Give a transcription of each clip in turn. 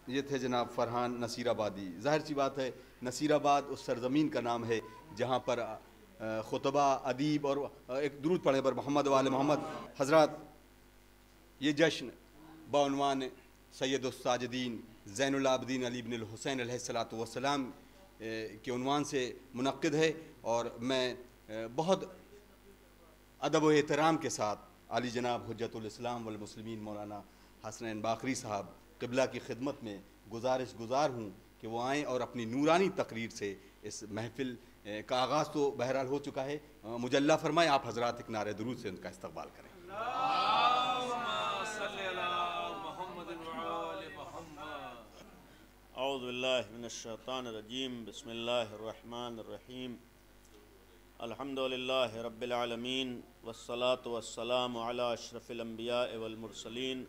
یہ تھے جناب فرحان نصیر آبادی۔ ظاہر سی بات ہے نصیر آباد اس سرزمین کا نام ہے جہاں پر خطبہ، ادیب اور ایک درود پڑھنے پر محمد و آل محمد حضرات، یہ جشن بعنوان سید الساجدین زین العابدین علی بن الحسین علیہ الصلاۃ والسلام کے عنوان سے منعقد ہے، اور میں بہت ادب و احترام کے ساتھ علی جناب حجت الاسلام والمسلمین مولانا حسنین باقری صاحب قبلہ کی خدمت میں گزار ہوں کہ وہ آئیں اور اپنی نورانی تقریر سے اس محفل کا آغاز تو بہرحال ہو چکا ہے، مجلہ فرمائیں آپ حضرات ایک نعرہ درود سے ان کا استقبال کریں۔ اعوذ باللہ من الشیطان الرجیم، بسم اللہ الرحمن الرحیم، الحمدللہ رب العالمین، والصلاة والسلام علی اشرف الانبیاء والمرسلین،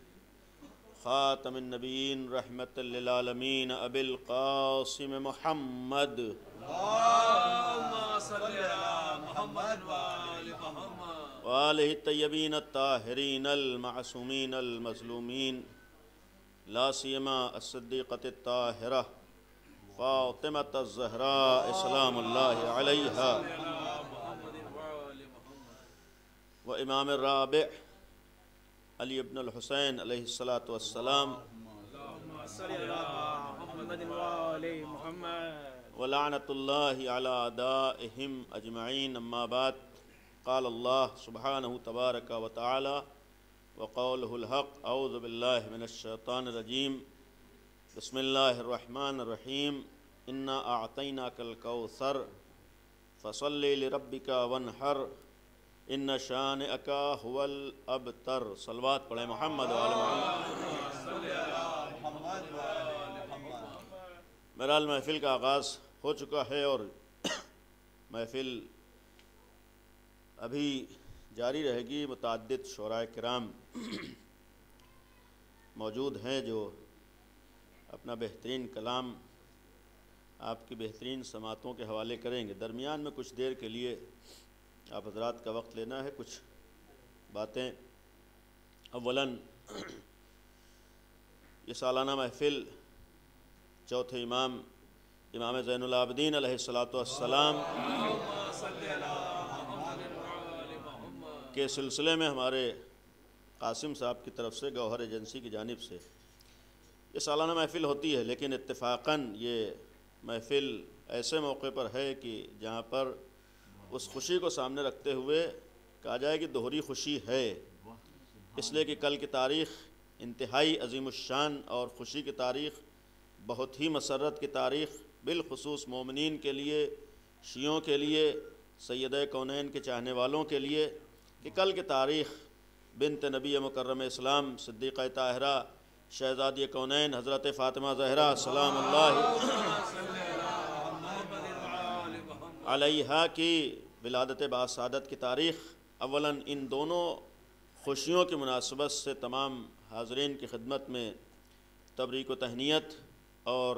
خاتم النبیین، رحمت للعالمین، ابی القاسم محمد وآلہ الطیبین الطاہرین المعصومین المظلومین، لا سیما الصدیقۃ الطاہرہ فاطمۃ الزہراء سلام اللہ علیہا، و امام الرابع علی بن الحسین علیہ الصلاۃ والسلام، ولعنۃ اللہ علی اعدائہم اجمعین، اما بعد، قال اللہ سبحانہ تبارک و تعالی وقولہ الحق، اعوذ باللہ من الشیطان الرجیم، بسم اللہ الرحمن الرحیم، انا اعطیناک الکوثر فصل لربک وانحر ان شانئک هو الابتر۔ صلوات پڑھیں محمد و آل محمد۔ بہرحال محفل کا آغاز ہو چکا ہے اور محفل ابھی جاری رہے گی۔ متعدد شعراء کرام موجود ہیں جو اپنا بہترین کلام آپ کی بہترین سماعتوں کے حوالے کریں گے۔ درمیان میں کچھ دیر کے لیے آپ حضرات کا وقت لینا ہے، کچھ باتیں۔ اولاً یہ سالانہ محفل چوتھے امام زین العابدین علیہ الصلاۃ والسلام کے سلسلے میں ہمارے قاسم صاحب کی طرف سے گوہر ایجنسی کی جانب سے یہ سالانہ محفل ہوتی ہے، لیکن اتفاقاً یہ محفل ایسے موقع پر ہے کہ جہاں پر اس خوشی کو سامنے رکھتے ہوئے کہا جائے کہ دوہری خوشی ہے، اس لیے کہ کل کی تاریخ انتہائی عظیم الشان اور خوشی کی تاریخ، بہت ہی مسرت کی تاریخ، بالخصوص مومنین کے لیے، شیعوں کے لیے، سیدہ کونین کے چاہنے والوں کے لیے، کہ کل کی تاریخ بنت نبی مکرم اسلام صدیقہ طاہرہ شہزادی کونین حضرت فاطمہ زہرا سلام اللہ علیہا کی ولادت باسعادت کی تاریخ۔ اولاً ان دونوں خوشیوں کی مناسبت سے تمام حاضرین کی خدمت میں تبریک و تہنیت، اور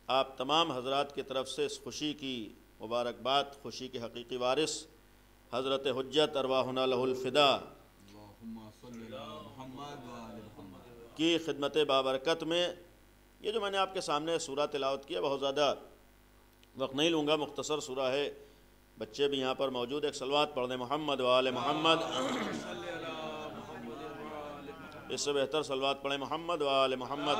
آپ تمام حضرات کی طرف سے اس خوشی کی مبارکباد، خوشی کے حقیقی وارث حضرت حجت ارواحنا لہ الفدا کی خدمت بابرکت میں۔ یہ جو میں نے آپ کے سامنے سورہ تلاوت کیا، بہت زیادہ وقت نہیں لوں گا، مختصر سورہ ہے، بچے بھی یہاں پر موجود، ایک صلوات پڑھ دیں محمد و آل محمد۔ اس سے بہتر صلوات پڑھیں محمد و آل محمد۔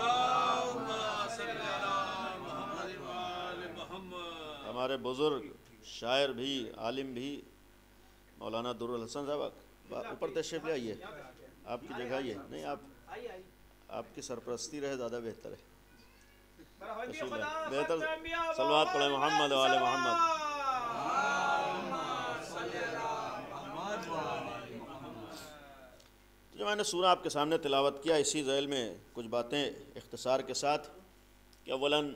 ہمارے بزرگ شاعر بھی، عالم بھی، مولانا در الحسن صاحب اوپر تشریف لے آئیے، آپ کی جگہ یہ نہیں، آپ کی سرپرستی رہے زیادہ بہتر ہے۔ بہتر صلوات پڑھیں محمد و آل محمد۔ جو میں نے سورہ آپ کے سامنے تلاوت کیا، اسی ذیل میں کچھ باتیں اختصار کے ساتھ، کہ اولاً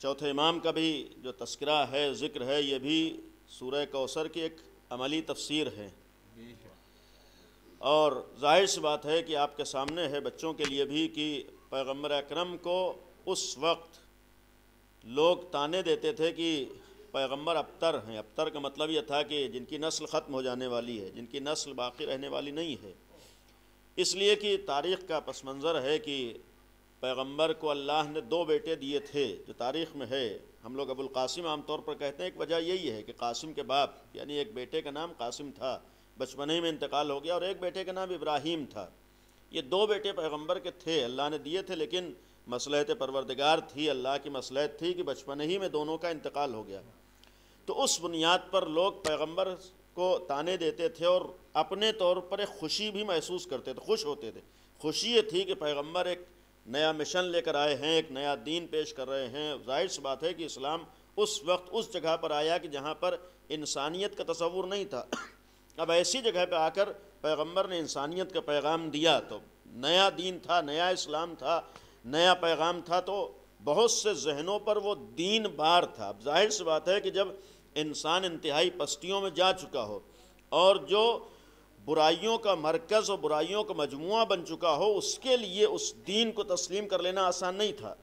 چوتھے امام کا بھی جو تذکرہ ہے، ذکر ہے، یہ بھی سورہ کوثر کی ایک عملی تفسیر ہے، اور ظاہر سی بات ہے کہ آپ کے سامنے ہے بچوں کے لیے بھی کہ پیغمبر اکرم کو اس وقت لوگ طعنے دیتے تھے کہ پیغمبر ابتر ہیں۔ ابتر کا مطلب یہ تھا کہ جن کی نسل ختم ہو جانے والی ہے، جن کی نسل باقی رہنے والی نہیں ہے، اس لیے کہ تاریخ کا پس منظر ہے کہ پیغمبر کو اللہ نے 2 بیٹے دیے تھے جو تاریخ میں ہے. ہم لوگ ابو القاسم عام طور پر کہتے ہیں، ایک وجہ یہی ہے کہ قاسم کے باپ یعنی ایک بیٹے کا نام قاسم تھا، بچپنے ہی میں انتقال ہو گیا، اور ایک بیٹے کا نام ابراہیم تھا. یہ 2 بیٹے پیغمبر کے تھے، اللہ نے دیے تھے، لیکن مصلحت پروردگار تھی، اللہ کی مصلحت تھی کہ بچپنے ہی میں دونوں کا انتقال ہو گیا. تو اس بنیاد پر لوگ پیغمبر کو تانے دیتے تھے اور اپنے طور پر ایک خوشی بھی محسوس کرتے تھے، خوش ہوتے تھے. خوشی یہ تھی کہ پیغمبر ایک نیا مشن لے کر آئے ہیں، ایک نیا دین پیش کر رہے ہیں. ظاہر سی بات ہے کہ اسلام اس وقت اس جگہ پر آیا کہ جہاں پر انسانیت کا تصور نہیں تھا. اب ایسی جگہ پہ آ کر پیغمبر نے انسانیت کا پیغام دیا، تو نیا دین تھا، نیا اسلام تھا، نیا پیغام تھا، تو بہت سے ذہنوں پر وہ دین بار تھا. اب ظاہر سی بات ہے کہ جب انسان انتہائی پستیوں میں جا چکا ہو اور جو برائیوں کا مرکز اور برائیوں کا مجموعہ بن چکا ہو، اس کے لیے اس دین کو تسلیم کر لینا آسان نہیں تھا.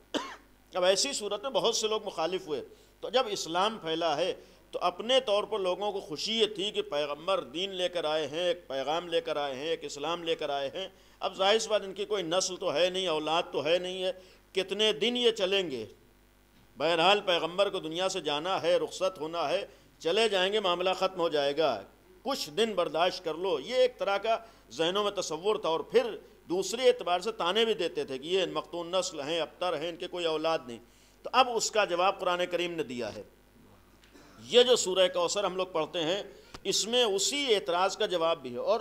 اب ایسی صورت میں بہت سے لوگ مخالف ہوئے. تو جب اسلام پھیلا ہے تو اپنے طور پر لوگوں کو خوشی یہ تھی کہ پیغمبر دین لے کر آئے ہیں، ایک پیغام لے کر آئے ہیں، ایک اسلام لے کر آئے ہیں. اب ظاہر سی بات ان کی کوئی نسل تو ہے نہیں، اولاد تو ہے نہیں ہے، کتنے دن یہ چلیں گے؟ بہرحال پیغمبر کو دنیا سے جانا ہے، رخصت ہونا ہے، چلے جائیں گے، معاملہ ختم ہو جائے گا، کچھ دن برداشت کر لو. یہ ایک طرح کا ذہنوں میں تصور تھا. اور پھر دوسرے اعتبار سے تانے بھی دیتے تھے کہ یہ مقتون نسل ہیں، ابتر ہیں، ان کے کوئی اولاد نہیں. تو اب اس کا جواب قرآن کریم نے دیا ہے. یہ جو سورہ کوثر ہم لوگ پڑھتے ہیں، اس میں اسی اعتراض کا جواب بھی ہے، اور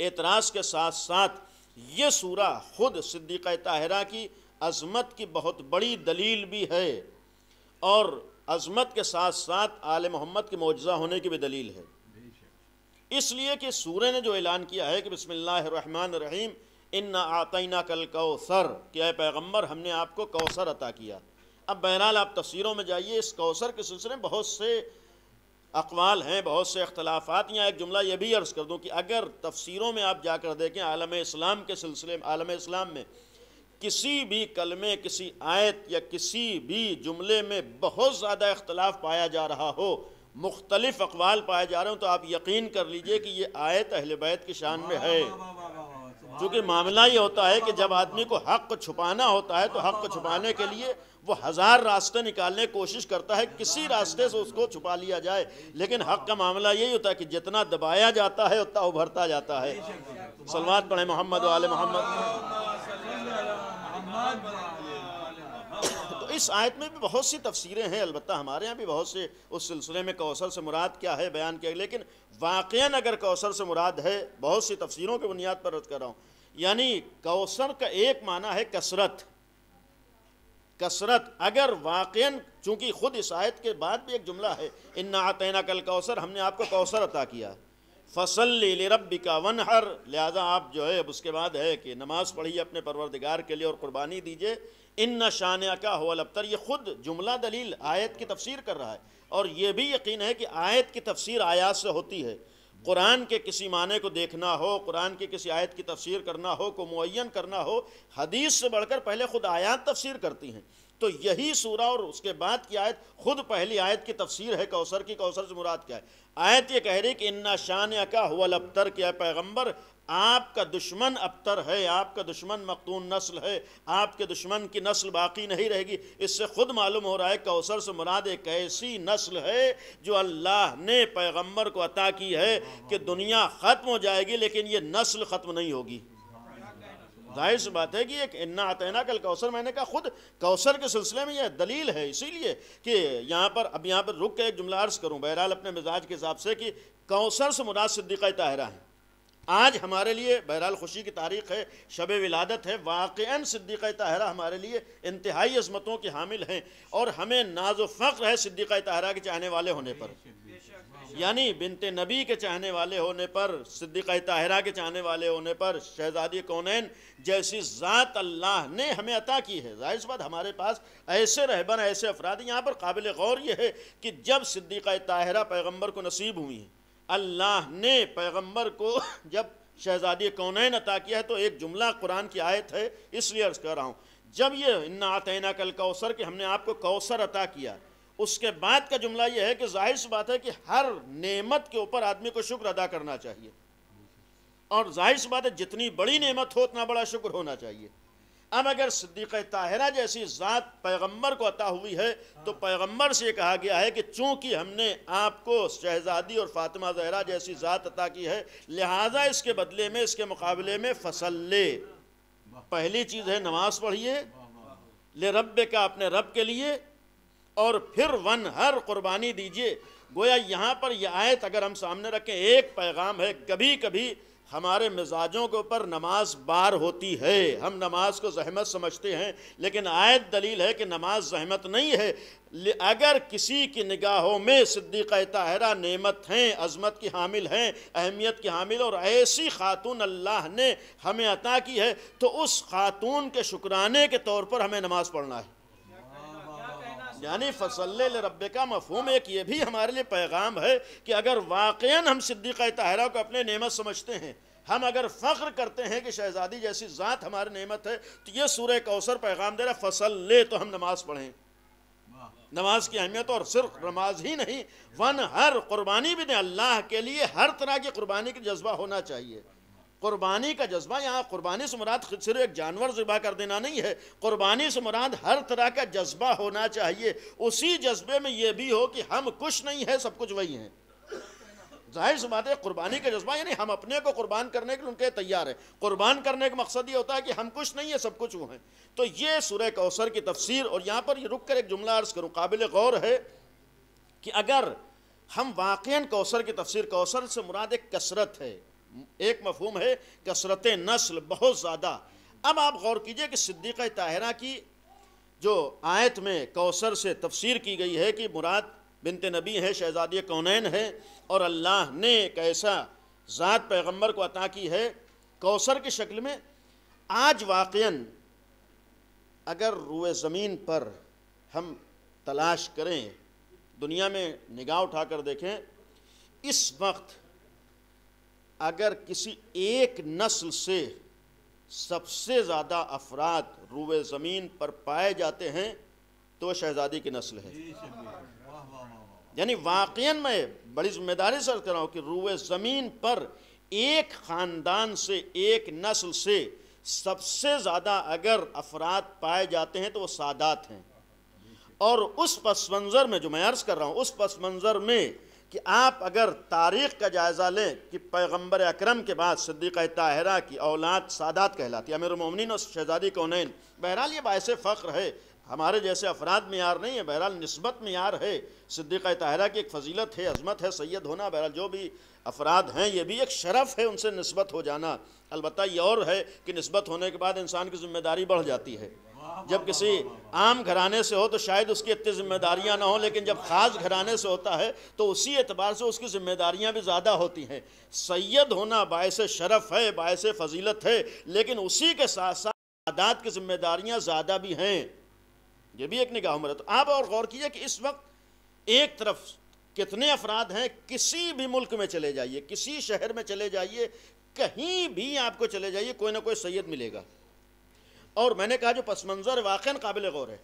اعتراض کے ساتھ ساتھ یہ سورہ خود صدیقہ طاہرہ کی عظمت کی بہت بڑی دلیل بھی ہے، اور عظمت کے ساتھ ساتھ آل محمد کے معجزہ ہونے کی بھی دلیل ہے. اس لیے کہ سورہ نے جو اعلان کیا ہے کہ بسم اللہ الرحمن الرحیم انا اعطیناک الکوثر، کہ اے پیغمبر ہم نے آپ کو کوثر عطا کیا. اب بہرحال آپ تفسیروں میں جائیے، اس کوثر کے سلسلے میں بہت سے اقوال ہیں، بہت سے اختلافات. یہاں ایک جملہ یہ بھی عرض کر دوں کہ اگر تفسیروں میں آپ جا کر دیکھیں عالم اسلام کے سلسلے میں، عالم اسلام میں کسی بھی کلمے، کسی آیت یا کسی بھی جملے میں بہت زیادہ اختلاف پایا جا رہا ہو، مختلف اقوال پائے جا رہے ہوں، تو آپ یقین کر لیجئے کہ یہ آیت اہل بیت کی شان میں ہے. چونکہ معاملہ یہ ہوتا ہے کہ جب آدمی کو حق کو چھپانا ہوتا ہے تو حق کو چھپانے کے لیے وہ 1000 راستے نکالنے کی کوشش کرتا ہے، کسی راستے سے اس کو چھپا لیا جائے. لیکن حق کا معاملہ یہی ہوتا ہے کہ جتنا دبایا جاتا ہے اتنا ابھرتا جاتا ہے. صلوات پڑھیں محمد و آل محمد. تو اس آیت میں بھی بہت سی تفسیریں ہیں، البتہ ہمارے یہاں بھی بہت سے اس سلسلے میں کوثر سے مراد کیا ہے بیان کیا، لیکن واقعاً اگر کوثر سے مراد ہے، بہت سی تفسیروں کی بنیاد پر عرض کر رہا ہوں، یعنی کوثر کا ایک معنی ہے کثرت. کثرت اگر واقعاً، چونکہ خود اس آیت کے بعد بھی ایک جملہ ہے انا اعطیناک الکوثر، ہم نے آپ کو کوثر عطا کیا، فصلی لربک وانحر، لہذا آپ جو ہے اب اس کے بعد ہے کہ نماز پڑھیے اپنے پروردگار کے لیے اور قربانی دیجئے. ان شانئک هو الابتر، یہ خود جملہ دلیل آیت کی تفسیر کر رہا ہے. اور یہ بھی یقین ہے کہ آیت کی تفسیر آیات سے ہوتی ہے. قرآن کے کسی معنی کو دیکھنا ہو، قرآن کی کسی آیت کی تفسیر کرنا ہو، کو معین کرنا ہو، حدیث سے بڑھ کر پہلے خود آیات تفسیر کرتی ہیں. تو یہی سورہ اور اس کے بعد کی آیت خود پہلی آیت کی تفسیر ہے کوثر کی. کوثر سے مراد کیا ہے؟ آیت یہ کہہ رہی کہ انا شانئک هو الابتر، کہ اے پیغمبر آپ کا دشمن ابتر ہے، آپ کا دشمن مقتون نسل ہے، آپ کے دشمن کی نسل باقی نہیں رہے گی. اس سے خود معلوم ہو رہا ہے کوثر سے مراد ایک ایسی نسل ہے جو اللہ نے پیغمبر کو عطا کی ہے کہ دنیا ختم ہو جائے گی لیکن یہ نسل ختم نہیں ہوگی. ظاہر سی بات ہے کہ ایک انا اعطیناک الکوثر، میں نے کہا خود کوثر کے سلسلے میں یہ دلیل ہے. اسی لیے کہ یہاں پر رک کے ایک جملہ عرض کروں بہرحال اپنے مزاج کے حساب سے، کہ کوثر سے مراد صدیقہ طاہرہ ہیں. آج ہمارے لیے بہرحال خوشی کی تاریخ ہے، شب ولادت ہے. واقعاً صدیقہ طاہرہ ہمارے لیے انتہائی عظمتوں کی حامل ہیں، اور ہمیں ناز و فخر ہے صدیقہ طاہرہ کے چاہنے والے ہونے پر، یعنی بنت نبی کے چاہنے والے ہونے پر، صدیقہ طاہرہ کے چاہنے والے ہونے پر، شہزادی کونین جیسی ذات اللہ نے ہمیں عطا کی ہے. ظاہر سی بات ہمارے پاس ایسے رہبر، ایسے افراد ہیں. یہاں پر قابل غور یہ ہے کہ جب صدیقہ طاہرہ پیغمبر کو نصیب ہوئی ہیں، اللہ نے پیغمبر کو جب شہزادی کونین عطا کیا ہے، تو ایک جملہ قرآن کی آیت ہے، اس لیے عرض کر رہا ہوں، جب یہ انا اعطیناک الکوثر کہ ہم نے آپ کو کوثر عطا کیا، اس کے بعد کا جملہ یہ ہے کہ ظاہر سی بات ہے کہ ہر نعمت کے اوپر آدمی کو شکر ادا کرنا چاہیے، اور ظاہر سی بات ہے جتنی بڑی نعمت ہو اتنا بڑا شکر ہونا چاہیے. اب اگر صدیقہ طاہرہ جیسی ذات پیغمبر کو عطا ہوئی ہے تو پیغمبر سے کہا گیا ہے کہ چونکہ ہم نے آپ کو شہزادی اور فاطمہ زہرا جیسی ذات عطا کی ہے، لہٰذا اس کے بدلے میں، اس کے مقابلے میں فصلے، پہلی چیز ہے نماز پڑھیے لربک، اپنے رب کے لیے، اور پھر ونہر، قربانی دیجئے۔ گویا یہاں پر یہ آیت اگر ہم سامنے رکھیں، ایک پیغام ہے۔ کبھی کبھی ہمارے مزاجوں کے اوپر نماز بار ہوتی ہے، ہم نماز کو زحمت سمجھتے ہیں، لیکن آیت دلیل ہے کہ نماز زحمت نہیں ہے۔ اگر کسی کی نگاہوں میں صدیقہ طاہرہ نعمت ہیں، عظمت کی حامل ہیں، اہمیت کی حامل، اور ایسی خاتون اللہ نے ہمیں عطا کی ہے، تو اس خاتون کے شکرانے کے طور پر ہمیں نماز پڑھنا ہے۔ یعنی فصلی لربک کا مفہوم ایک یہ بھی ہمارے لیے پیغام ہے کہ اگر واقعاً ہم صدیقہ طاہرہ کو اپنے نعمت سمجھتے ہیں، ہم اگر فخر کرتے ہیں کہ شہزادی جیسی ذات ہماری نعمت ہے، تو یہ سورہ کوثر پیغام دے رہا ہے فصلی، تو ہم نماز پڑھیں۔ نماز کی اہمیت، اور صرف نماز ہی نہیں، ونہر، قربانی بھی دیں اللہ کے لیے۔ ہر طرح کی قربانی کا جذبہ ہونا چاہیے۔ قربانی کا جذبہ، یہاں قربانی سے مراد صرف ایک جانور ذبح کر دینا نہیں ہے، قربانی سے مراد ہر طرح کا جذبہ ہونا چاہیے۔ اسی جذبے میں یہ بھی ہو کہ ہم کچھ نہیں ہے، سب کچھ وہی ہیں۔ ظاہر سی بات ہے، قربانی کا جذبہ یعنی ہم اپنے کو قربان کرنے کے لیے ان کے تیار ہیں۔ قربان کرنے کا مقصد یہ ہوتا ہے کہ ہم کچھ نہیں ہے، سب کچھ وہ ہیں۔ تو یہ سورہ کوثر کی تفسیر، اور یہاں پر یہ رک کر ایک جملہ عرض کروں، قابل غور ہے کہ اگر ہم واقعاً کوثر کی تفسیر، کوثر سے مراد ایک کثرت ہے، ایک مفہوم ہے کثرت نسل، بہت زیادہ۔ اب آپ غور کیجئے کہ صدیقہ طاہرہ کی جو آیت میں کوثر سے تفسیر کی گئی ہے کہ مراد بنت نبی ہے، شہزادی کونین ہے، اور اللہ نے ایک ایسا ذات پیغمبر کو عطا کی ہے کوثر کی شکل میں۔ آج واقعاً اگر روئے زمین پر ہم تلاش کریں، دنیا میں نگاہ اٹھا کر دیکھیں، اس وقت اگر کسی ایک نسل سے سب سے زیادہ افراد روئے زمین پر پائے جاتے ہیں تو وہ شہزادی کی نسل ہے۔ یعنی واقعاً میں بڑی ذمہ داری سے کر رہا ہوں کہ روئے زمین پر ایک خاندان سے، ایک نسل سے سب سے زیادہ اگر افراد پائے جاتے ہیں تو وہ سادات ہیں۔ اور اس پس منظر میں جو میں عرض کر رہا ہوں، اس پس منظر میں کہ آپ اگر تاریخ کا جائزہ لیں کہ پیغمبر اکرم کے بعد صدیقہ طاہرہ کی اولاد سادات کہلاتی ہے، امیر المومنین اور شہزادی کونین۔ بہرحال یہ باعث فخر ہے، ہمارے جیسے افراد معیار نہیں ہے، بہرحال نسبت معیار ہے۔ صدیقہ طاہرہ کی ایک فضیلت ہے، عظمت ہے، سید ہونا۔ بہرحال جو بھی افراد ہیں یہ بھی ایک شرف ہے ان سے نسبت ہو جانا۔ البتہ یہ اور ہے کہ نسبت ہونے کے بعد انسان کی ذمہ داری بڑھ جاتی ہے۔ جب کسی عام گھرانے سے ہو تو شاید اس کی اتنی ذمہ داریاں نہ ہوں، لیکن جب خاص گھرانے سے ہوتا ہے تو اسی اعتبار سے اس کی ذمہ داریاں بھی زیادہ ہوتی ہیں۔ سید ہونا باعث شرف ہے، باعث فضیلت ہے، لیکن اسی کے ساتھ ساتھ سادات کی ذمہ داریاں زیادہ بھی ہیں۔ یہ بھی ایک نگاہ میں ہے۔ تو آپ اور غور کیجئے کہ اس وقت ایک طرف کتنے افراد ہیں، کسی بھی ملک میں چلے جائیے، کسی شہر میں چلے جائیے، کہیں بھی آپ کو چلے جائیے، کوئی نہ کوئی سید ملے گا۔ اور میں نے کہا جو پس منظر واقعاً قابل غور ہے،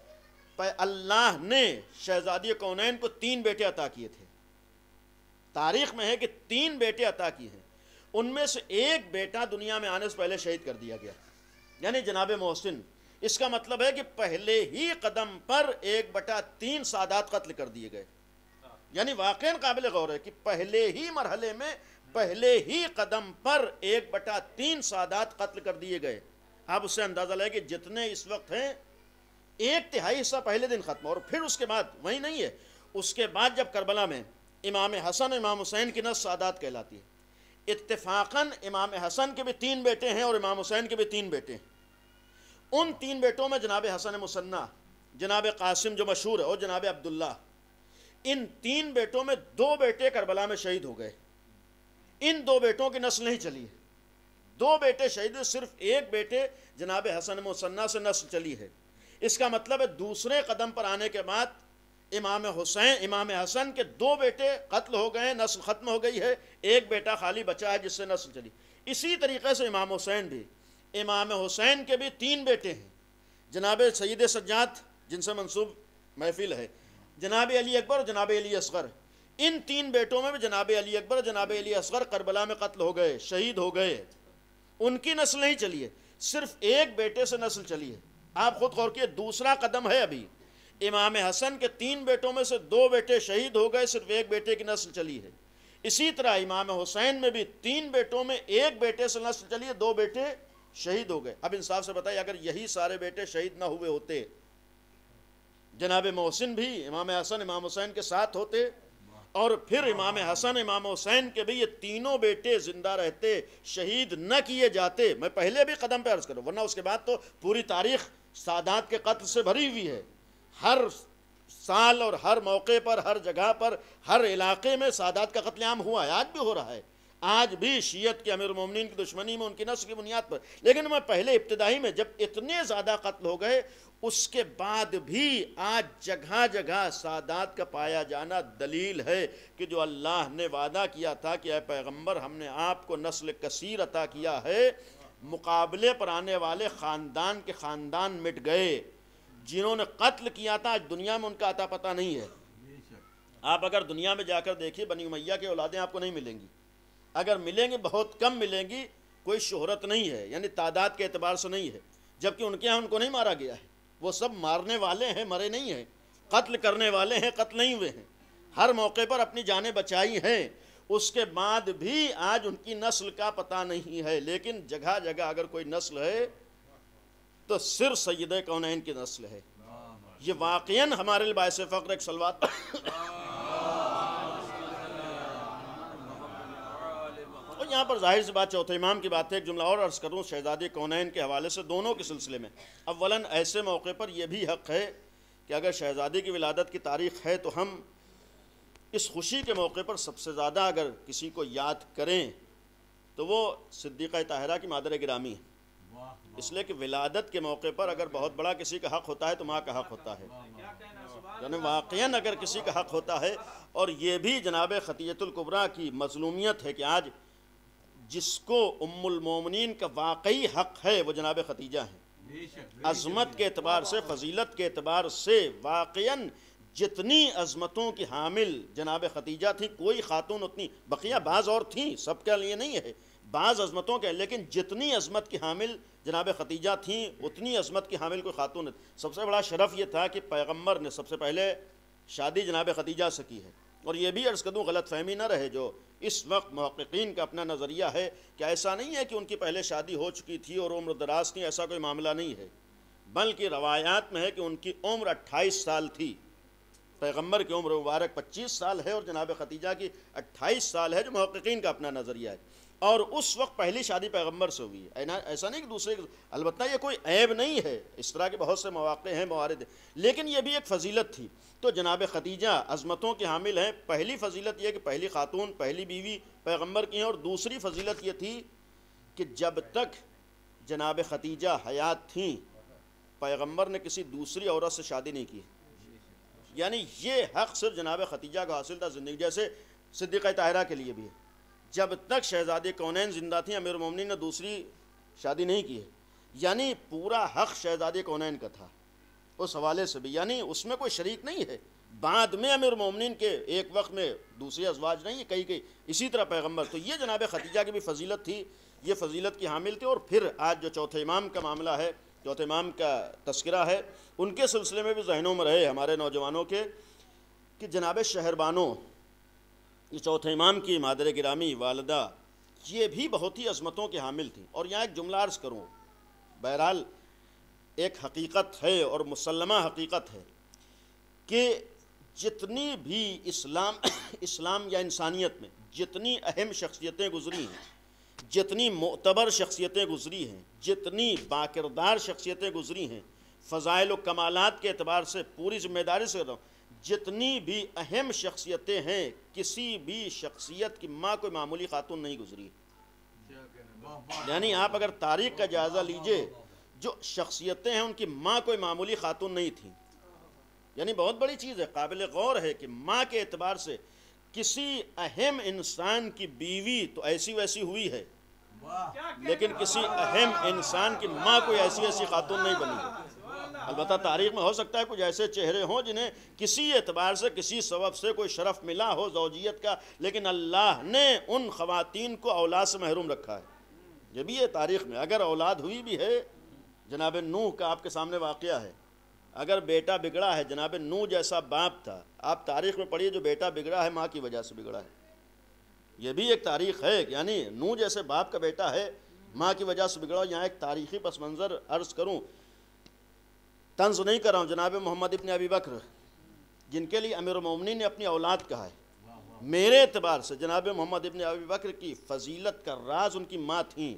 اللہ نے شہزادی کونین کو 3 بیٹے عطا کیے تھے۔ تاریخ میں ہے کہ 3 بیٹے عطا کیے ہیں، ان میں سے ایک بیٹا دنیا میں آنے سے پہلے شہید کر دیا گیا، یعنی جناب محسن۔ اس کا مطلب ہے کہ پہلے ہی قدم پر 1/3 سادات قتل کر دیے گئے۔ یعنی واقعاً قابل غور ہے کہ پہلے ہی مرحلے میں، پہلے ہی قدم پر 1/3 سادات قتل کر دیے گئے۔ آپ اس سے اندازہ لیں کہ جتنے اس وقت ہیں 1/3 حصہ پہلے دن ختم، اور پھر اس کے بعد وہی نہیں ہے، اس کے بعد جب کربلا میں امام حسن امام حسین کی نسل سادات کہلاتی ہے۔ اتفاقاً امام حسن کے بھی 3 بیٹے ہیں اور امام حسین کے بھی 3 بیٹے ہیں۔ ان 3 بیٹوں میں جناب حسن مصنع، جناب قاسم جو مشہور ہے، اور جناب عبداللہ، ان 3 بیٹوں میں 2 بیٹے کربلا میں شہید ہو گئے۔ ان 2 بیٹوں کی نسل نہیں چلی ہے، 2 بیٹے شہید ہوئے، صرف ایک بیٹے جناب حسن مصنع سے نسل چلی ہے۔ اس کا مطلب ہے دوسرے قدم پر آنے کے بعد امام حسن کے 2 بیٹے قتل ہو گئے، نسل ختم ہو گئی ہے، ایک بیٹا خالی بچا ہے جس سے نسل چلی۔ اسی طریقے سے امام حسین بھی، امام حسین کے بھی 3 بیٹے ہیں، جناب سید سجاد جن سے منسوب محفل ہے، جناب علی اکبر اور جناب علی اصغر۔ ان 3 بیٹوں میں بھی جناب علی اکبر اور جناب علی اصغر کربلا میں قتل ہو گئے، شہید ہو گئے، ان کی نسل نہیں چلی ہے۔ صرف ایک بیٹے سے نسل چلی ہے۔ آپ خود غور کیے، دوسرا قدم ہے ابھی، امام حسن کے 3 بیٹوں میں سے 2 بیٹے شہید ہو گئے، صرف ایک بیٹے کی نسل چلی ہے۔ اسی طرح امام حسین میں بھی 3 بیٹوں میں ایک بیٹے سے نسل چلی ہے، 2 بیٹے شہید ہو گئے۔ اب انصاف سے بتائیے، اگر یہی سارے بیٹے شہید نہ ہوئے ہوتے، جناب محسن بھی امام حسن امام حسین کے ساتھ ہوتے، اور پھر امام حسن امام حسین کے بھی یہ تینوں بیٹے زندہ رہتے، شہید نہ کیے جاتے، میں پہلے بھی قدم پہ عرض کروں، ورنہ اس کے بعد تو پوری تاریخ سادات کے قتل سے بھری ہوئی ہے۔ ہر سال اور ہر موقع پر، ہر جگہ پر، ہر علاقے میں سادات کا قتل عام ہوا ہے، آج بھی ہو رہا ہے، آج بھی شیعت کے امیر المومنین کی دشمنی میں ان کی نسل کی بنیاد پر۔ لیکن میں پہلے ابتدائی میں جب اتنے زیادہ قتل ہو گئے، اس کے بعد بھی آج جگہ جگہ سادات کا پایا جانا دلیل ہے کہ جو اللہ نے وعدہ کیا تھا کہ اے پیغمبر ہم نے آپ کو نسل کثیر عطا کیا ہے، مقابلے پر آنے والے خاندان کے خاندان مٹ گئے، جنہوں نے قتل کیا تھا آج دنیا میں ان کا عطا پتہ نہیں ہے۔ آپ اگر دنیا میں جا کر دیکھیے، بنی امیہ کے اولادیں آپ کو نہیں ملیں گی، اگر ملیں گی بہت کم ملیں گی، کوئی شہرت نہیں ہے، یعنی تعداد کے اعتبار سے نہیں ہے، جبکہ ان کے ہاں ان کو نہیں مارا گیا ہے، وہ سب مارنے والے ہیں، مرے نہیں ہیں، قتل کرنے والے ہیں، قتل نہیں ہوئے ہیں، ہر موقع پر اپنی جانیں بچائی ہیں، اس کے بعد بھی آج ان کی نسل کا پتہ نہیں ہے۔ لیکن جگہ جگہ اگر کوئی نسل ہے تو صرف سید کونین کی نسل ہے، یہ واقعاً ہمارے لیے باعث فخر ایک صلوات۔ اور یہاں پر ظاہر سی بات چوتھے امام کی بات ہے، ایک جملہ اور عرض کروں شہزادی کونین کے حوالے سے دونوں کے سلسلے میں۔ اولاً ایسے موقع پر یہ بھی حق ہے کہ اگر شہزادی کی ولادت کی تاریخ ہے تو ہم اس خوشی کے موقع پر سب سے زیادہ اگر کسی کو یاد کریں تو وہ صدیقہ طاہرہ کی مادر گرامی ہے، اس لیے کہ ولادت کے موقع پر اگر بہت بڑا کسی کا حق ہوتا ہے تو ماں کا حق ہوتا ہے، یعنی واقعاً اگر کسی کا حق ہوتا ہے۔ اور یہ بھی جناب خدیجہ الکبریٰ کی مظلومیت ہے کہ آج جس کو ام المومنین کا واقعی حق ہے وہ جناب خدیجہ ہیں، عظمت کے اعتبار سے، فضیلت کے اعتبار سے واقعاً جتنی عظمتوں کی حامل جناب خدیجہ تھی، کوئی خاتون اتنی، بقیہ بعض اور تھیں، سب کے لیے نہیں ہے، بعض عظمتوں کے، لیکن جتنی عظمت کی حامل جناب خدیجہ تھیں اتنی عظمت کی حامل کوئی خاتون نہیں۔ سب سے بڑا شرف یہ تھا کہ پیغمبر نے سب سے پہلے شادی جناب خدیجہ سے کی ہے۔ اور یہ بھی عرض کردوں غلط فہمی نہ رہے، جو اس وقت محققین کا اپنا نظریہ ہے کہ ایسا نہیں ہے کہ ان کی پہلے شادی ہو چکی تھی اور عمر دراز تھی، ایسا کوئی معاملہ نہیں ہے، بلکہ روایات میں ہے کہ ان کی عمر 28 سال تھی، پیغمبر کی عمر مبارک 25 سال ہے اور جناب خدیجہ کی 28 سال ہے، جو محققین کا اپنا نظریہ ہے۔ اور اس وقت پہلی شادی پیغمبر سے ہوئی ہے، ایسا نہیں کہ دوسرے، البتہ یہ کوئی عیب نہیں ہے، اس طرح کے بہت سے مواقع ہیں، موارد ہیں، لیکن یہ بھی ایک فضیلت تھی۔ تو جناب خدیجہ عظمتوں کے حامل ہیں۔ پہلی فضیلت یہ کہ پہلی خاتون، پہلی بیوی پیغمبر کی ہیں، اور دوسری فضیلت یہ تھی کہ جب تک جناب خدیجہ حیات تھیں پیغمبر نے کسی دوسری عورت سے شادی نہیں کی، یعنی یہ حق صرف جناب خدیجہ کو حاصل تھا زندگی، جیسے صدیقہ طاہرہ کے لیے بھی ہے، جب تک شہزادی کونین زندہ تھیں امیر المومنین نے دوسری شادی نہیں کی ہے، یعنی پورا حق شہزادی کونین کا تھا اس حوالے سے بھی، یعنی اس میں کوئی شریک نہیں ہے۔ بعد میں امیر المومنین کے ایک وقت میں دوسری ازواج نہیں ہے، کئی اسی طرح پیغمبر، تو یہ جناب خدیجہ کی بھی فضیلت تھی، یہ فضیلت کی حامل تھی۔ اور پھر آج جو چوتھے امام کا معاملہ ہے، چوتھے امام کا تذکرہ ہے، ان کے سلسلے میں بھی ذہنوں میں رہے ہمارے نوجوانوں کے کہ جناب شہربانو، یہ چوتھے امام کی مادر گرامی والدہ، یہ بھی بہت ہی عظمتوں کے حامل تھیں۔ اور یہاں ایک جملہ عرض کروں، بہرحال ایک حقیقت ہے اور مسلمہ حقیقت ہے کہ جتنی بھی اسلام یا انسانیت میں جتنی اہم شخصیتیں گزری ہیں، جتنی معتبر شخصیتیں گزری ہیں، جتنی باکردار شخصیتیں گزری ہیں، فضائل و کمالات کے اعتبار سے پوری ذمہ داری سے کہتا ہوں، جتنی بھی اہم شخصیتیں ہیں، کسی بھی شخصیت کی ماں کوئی معمولی خاتون نہیں گزری۔ یعنی آپ اگر تاریخ کا جائزہ لیجئے، جو شخصیتیں ہیں ان کی ماں کوئی معمولی خاتون نہیں تھی، یعنی بہت بڑی چیز ہے، قابل غور ہے کہ ماں کے اعتبار سے کسی اہم انسان کی بیوی تو ایسی ویسی ہوئی ہے، لیکن کسی اہم انسان کی ماں کوئی ایسی ایسی خاتون نہیں بنی۔ البتہ تاریخ میں ہو سکتا ہے کچھ ایسے چہرے ہوں جنہیں کسی اعتبار سے کسی سبب سے کوئی شرف ملا ہو زوجیت کا، لیکن اللہ نے ان خواتین کو اولاد سے محروم رکھا ہے۔ یہ بھی ہے تاریخ میں. اگر اولاد ہوئی بھی ہے، جناب نوح کا آپ کے سامنے واقعہ ہے. اگر بیٹا بگڑا ہے، جناب نوح جیسا باپ تھا. آپ تاریخ میں پڑھیے جو بیٹا بگڑا ہے ماں کی وجہ سے بگڑا ہے. یہ بھی ایک تاریخ ہے، یعنی نوح جیسے باپ کا بیٹا ہے، ماں کی وجہ سے بگڑا. یہاں ایک تاریخی پس منظر عرض کروں، طنز نہیں کر رہا ہوں. جناب محمد ابن ابی بکر جن کے لیے امیر المومنین نے اپنی اولاد کہا ہے، میرے اعتبار سے جناب محمد ابن ابی بکر کی فضیلت کا راز ان کی ماں تھیں،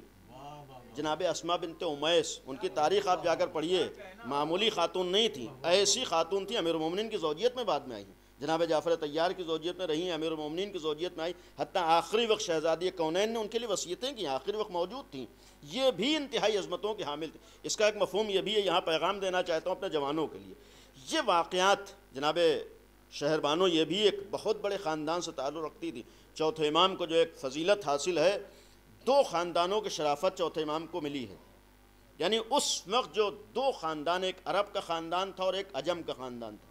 جناب اسماء بنت امیس. ان کی تاریخ آپ جا کر پڑھیے، معمولی خاتون نہیں تھیں، ایسی خاتون تھیں. امیر المومنین کی زوجیت میں بعد میں آئی، جناب جعفر طیار کی زوجیت میں رہی، امیر المومنین کی زوجیت میں آئی، حتیٰ آخری وقت شہزادی کونین نے ان کے لیے وصیتیں کی، آخری وقت موجود تھیں. یہ بھی انتہائی عظمتوں کے حامل تھے. اس کا ایک مفہوم یہ بھی ہے، یہاں پیغام دینا چاہتا ہوں اپنے جوانوں کے لیے. یہ واقعات جناب شہر بانو یہ بھی ایک بہت بڑے خاندان سے تعلق رکھتی تھی. چوتھے امام کو جو ایک فضیلت حاصل ہے، 2 خاندانوں کی شرافت چوتھے امام کو ملی ہے. یعنی اس وقت جو 2 خاندان، ایک عرب کا خاندان تھا اور ایک عجم کا خاندان تھا.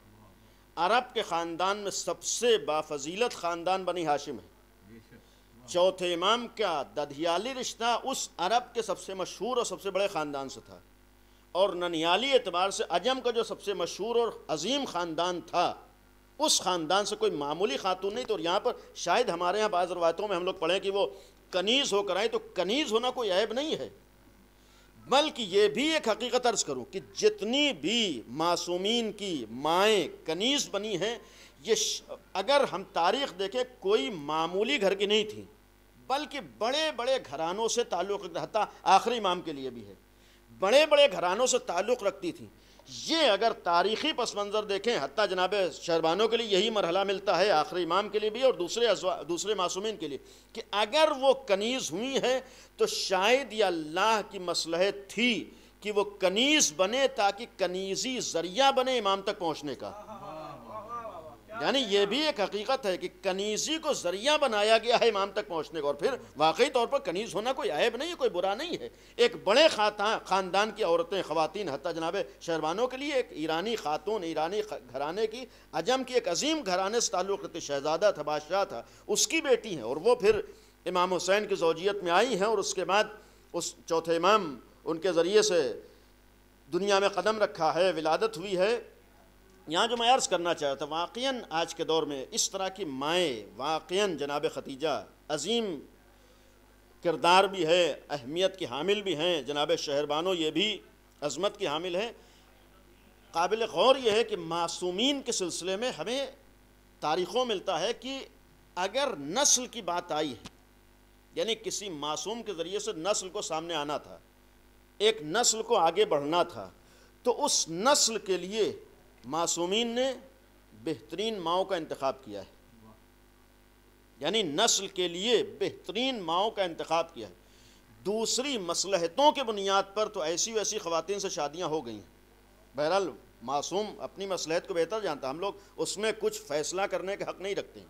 عرب کے خاندان میں سب سے بافضیلت خاندان بنی ہاشم ہے. چوتھے امام کا ددھیالی رشتہ اس عرب کے سب سے مشہور اور سب سے بڑے خاندان سے تھا، اور ننیالی اعتبار سے عجم کا جو سب سے مشہور اور عظیم خاندان تھا، اس خاندان سے کوئی معمولی خاتون نہیں. تو یہاں پر شاید ہمارے یہاں بعض روایتوں میں ہم لوگ پڑھیں کہ وہ کنیز ہو کر آئیں، تو کنیز ہونا کوئی عیب نہیں ہے، بلکہ یہ بھی ایک حقیقت عرض کروں کہ جتنی بھی معصومین کی مائیں کنیز بنی ہیں، یہ اگر ہم تاریخ دیکھیں کوئی معمولی گھر کی نہیں تھی، بلکہ بڑے بڑے گھرانوں سے تعلق رکھتا. آخری امام کے لیے بھی ہے، بڑے بڑے گھرانوں سے تعلق رکھتی تھی. یہ اگر تاریخی پس منظر دیکھیں، حتیٰ جناب شہربانوں کے لیے یہی مرحلہ ملتا ہے، آخری امام کے لیے بھی اور دوسرے معصومین کے لیے، کہ اگر وہ کنیز ہوئی ہیں تو شاید یہ اللہ کی مصلحت تھی کہ وہ کنیز بنے تاکہ کنیزی ذریعہ بنے امام تک پہنچنے کا. یعنی یہ بھی ایک حقیقت ہے کہ کنیزی کو ذریعہ بنایا گیا ہے امام تک پہنچنے کا. اور پھر واقعی طور پر کنیز ہونا کوئی عیب نہیں ہے، کوئی برا نہیں ہے. ایک بڑے خاندان کی عورتیں، خواتین، حتیٰ جناب شہربانوں کے لیے ایک ایرانی خاتون، ایرانی گھرانے کی، عجم کی ایک عظیم گھرانے سے تعلق رکھتی، شہزادہ تھا، بادشاہ تھا، اس کی بیٹی ہیں، اور وہ پھر امام حسین کی زوجیت میں آئی ہیں، اور اس کے بعد اس چوتھے امام ان کے ذریعے سے دنیا میں قدم رکھا ہے، ولادت ہوئی ہے. یہاں جو میں عرض کرنا چاہتا تھا، واقعاً آج کے دور میں اس طرح کی مائیں، واقعاً جناب خدیجہ عظیم کردار بھی ہے، اہمیت کی حامل بھی ہیں. جناب شہربانو یہ بھی عظمت کی حامل ہیں. قابل غور یہ ہے کہ معصومین کے سلسلے میں ہمیں تاریخوں ملتا ہے کہ اگر نسل کی بات آئی ہے، یعنی کسی معصوم کے ذریعے سے نسل کو سامنے آنا تھا، ایک نسل کو آگے بڑھنا تھا، تو اس نسل کے لیے معصومین نے بہترین ماؤں کا انتخاب کیا ہے. یعنی نسل کے لیے بہترین ماؤں کا انتخاب کیا ہے. دوسری مصلحتوں کے بنیاد پر تو ایسی ویسی خواتین سے شادیاں ہو گئیں. بہرحال معصوم اپنی مصلحت کو بہتر جانتا، ہم لوگ اس میں کچھ فیصلہ کرنے کا حق نہیں رکھتے ہیں.